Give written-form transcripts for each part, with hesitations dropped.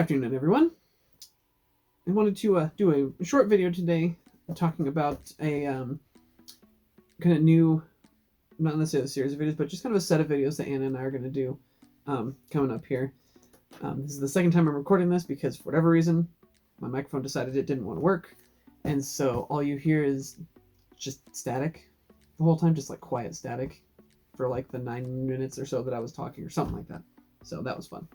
afternoon, everyone. I wanted to do a short video today talking about a kind of new, not necessarily a series of videos, but just kind of a set of videos that Anna and I are going to do coming up here. This is the second time I'm recording this because for whatever reason, my microphone decided it didn't want to work. And so all you hear is just static the whole time, just like quiet static for like the 9 minutes or so that I was talking or something like that. So that was fun.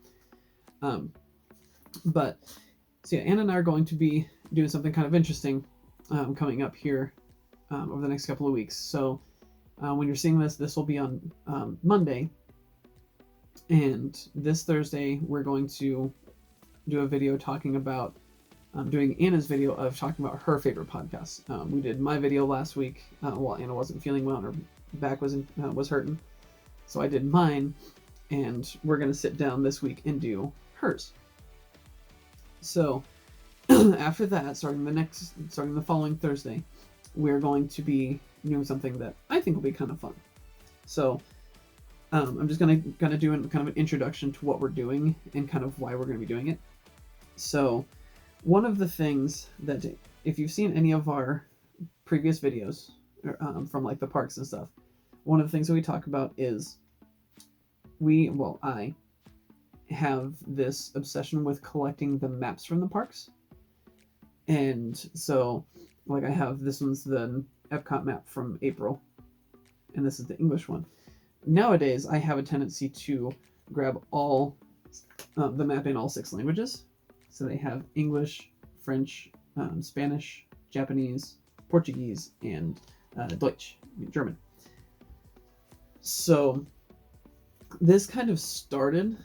So Anna and I are going to be doing something kind of interesting coming up here over the next couple of weeks. So when you're seeing this will be on Monday. And this Thursday, we're going to do a video talking about doing Anna's video of talking about her favorite podcasts. We did my video last week while Anna wasn't feeling well and her back was hurting. So I did mine, and we're going to sit down this week and do hers. So after that, starting the following Thursday, we're going to be doing something that I think will be kind of fun. So I'm just going to do kind of an introduction to what we're doing and kind of why we're going to be doing it. So one of the things that, if you've seen any of our previous videos from like the parks and stuff, one of the things that we talk about is I have this obsession with collecting the maps from the parks. And so, like, I have, this one's the Epcot map from April, and this is the English one. Nowadays, I have a tendency to grab all the map in all 6 languages. So they have English, French, Spanish, Japanese, Portuguese, and Deutsch, German. So this kind of started,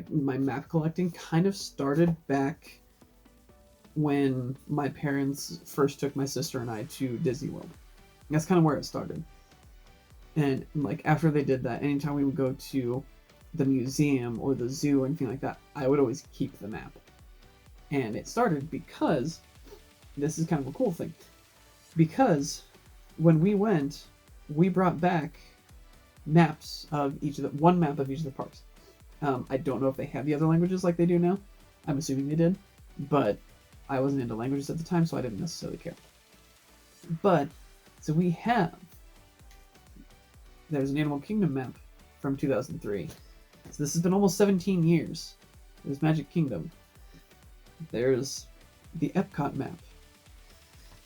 my map collecting kind of started back when my parents first took my sister and I to Disney World. That's kind of where it started. And like after they did that, anytime we would go to the museum or the zoo or anything like that, I would always keep the map. And it started because, this is kind of a cool thing, because when we went, we brought back maps of one map of each of the parks. I don't know if they have the other languages like they do now. I'm assuming they did, but I wasn't into languages at the time, so I didn't necessarily care. But, so there's an Animal Kingdom map from 2003. So this has been almost 17 years. There's Magic Kingdom. There's the Epcot map.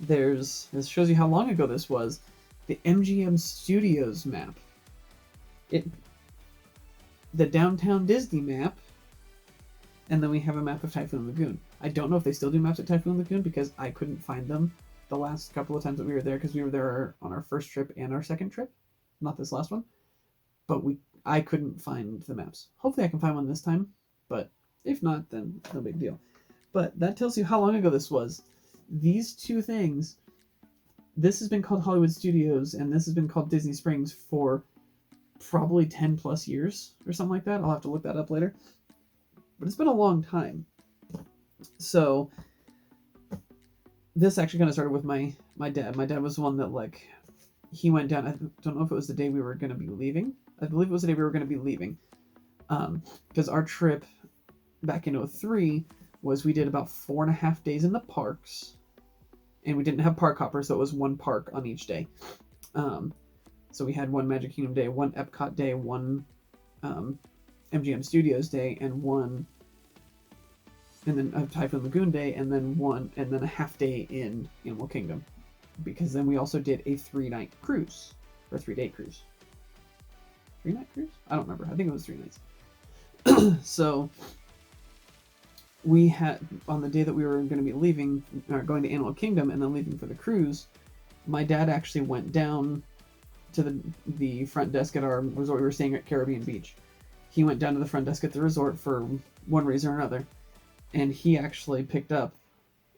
This shows you how long ago this was, the MGM Studios map. The Downtown Disney map, and then we have a map of Typhoon Lagoon. I don't know if they still do maps at Typhoon Lagoon because I couldn't find them the last couple of times that we were there, because we were there on our first trip and our second trip, not this last one. But I couldn't find the maps. Hopefully I can find one this time, but if not, then no big deal. But that tells you how long ago this was. These two things, this has been called Hollywood Studios and this has been called Disney Springs for probably 10 plus years or something like that. I'll have to look that up later. But it's been a long time. So this actually kind of started with my dad. My dad was the one that, like, he went down, I don't know if it was the day we were going to be leaving. I believe it was the day we were going to be leaving. Because our trip back in 2003 was, we did about 4.5 days in the parks. And we didn't have park hoppers, so it was one park on each day. So we had one Magic Kingdom day, one Epcot day, one MGM Studios day, and then a Typhoon Lagoon day, and then a half day in Animal Kingdom. Because then we also did a 3-night cruise, or 3-day cruise. 3-night cruise? I don't remember. I think it was 3 nights. So we had, on the day that we were going to be leaving, going to Animal Kingdom and then leaving for the cruise, my dad actually went down to the front desk at our resort. We were staying at Caribbean Beach. He went down to the front desk at the resort for one reason or another, and he actually picked up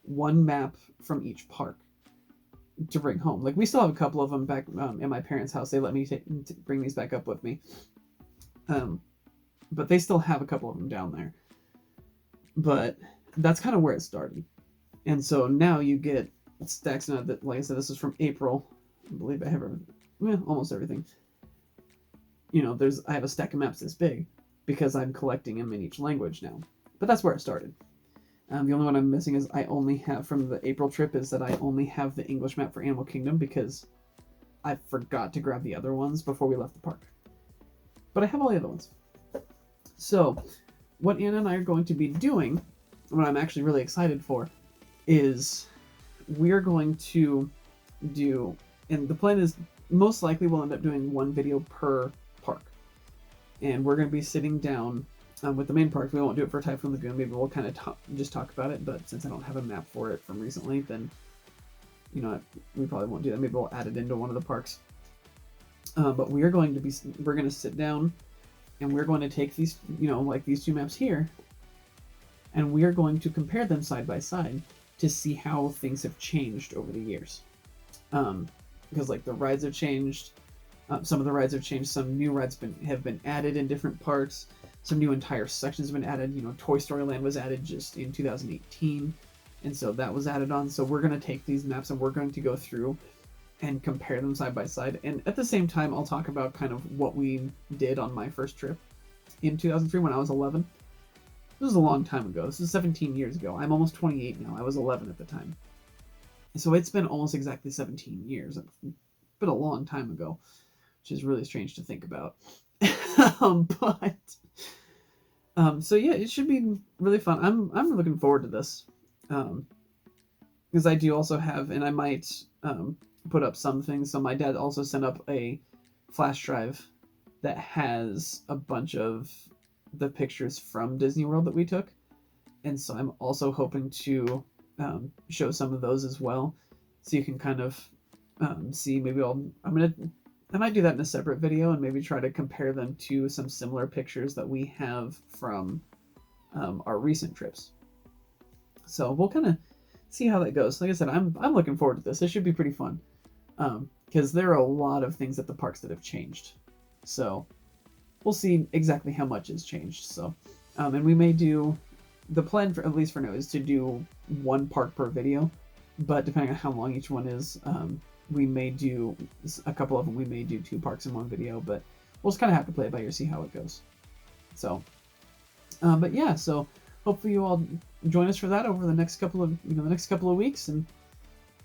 one map from each park to bring home. Like, we still have a couple of them back in my parents' house. They let me bring these back up with me. But they still have a couple of them down there. But that's kind of where it started. And so now you get stacks now that, like I said, this is from April. I believe I have almost everything. You know, I have a stack of maps this big because I'm collecting them in each language now. but that's where it started. The only one I'm missing is I only have from the April trip is that I only have the English map for Animal Kingdom because I forgot to grab the other ones before we left the park. But I have all the other ones. So, what Anna and I are going to be doing, what I'm actually really excited for, is we're going to do, and the plan is most likely we'll end up doing one video per park. And we're going to be sitting down with the main park. We won't do it for Typhoon Lagoon. Maybe we'll kind of just talk about it. But since I don't have a map for it from recently, then we probably won't do that. Maybe we'll add it into one of the parks. But we're going to sit down, and we're going to take these, like these two maps here, and we are going to compare them side by side to see how things have changed over the years. Because like the rides have changed. Some of the rides have changed. Some new rides have been added in different parks. Some new entire sections have been added. Toy Story Land was added just in 2018, and so that was added on. So we're going to take these maps and we're going to go through and compare them side by side. And at the same time, I'll talk about kind of what we did on my first trip in 2003 when I was 11. This was a long time ago. This is 17 years ago. I'm almost 28 now. I was 11 at the time. So it's been almost exactly 17 years. It's been a long time ago, which is really strange to think about. So yeah, it should be really fun. I'm looking forward to this, because I do also have, and I might put up some things. So my dad also sent up a flash drive that has a bunch of the pictures from Disney World that we took, and so I'm also hoping to show some of those as well, so you can kind of see. Maybe I might do that in a separate video and maybe try to compare them to some similar pictures that we have from our recent trips. So we'll kind of see how that goes. Like I said, I'm looking forward to this. It should be pretty fun, because there are a lot of things at the parks that have changed. So we'll see exactly how much has changed. So, and we may do, the plan for, at least for now, is to do one park per video, but depending on how long each one is, we may do a couple of them. We may do 2 parks in one video, but we'll just kind of have to play it by ear, see how it goes. So, but yeah, so hopefully you all join us for that over the next couple of weeks, and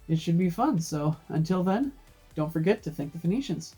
it should be fun. So until then, don't forget to thank the Phoenicians.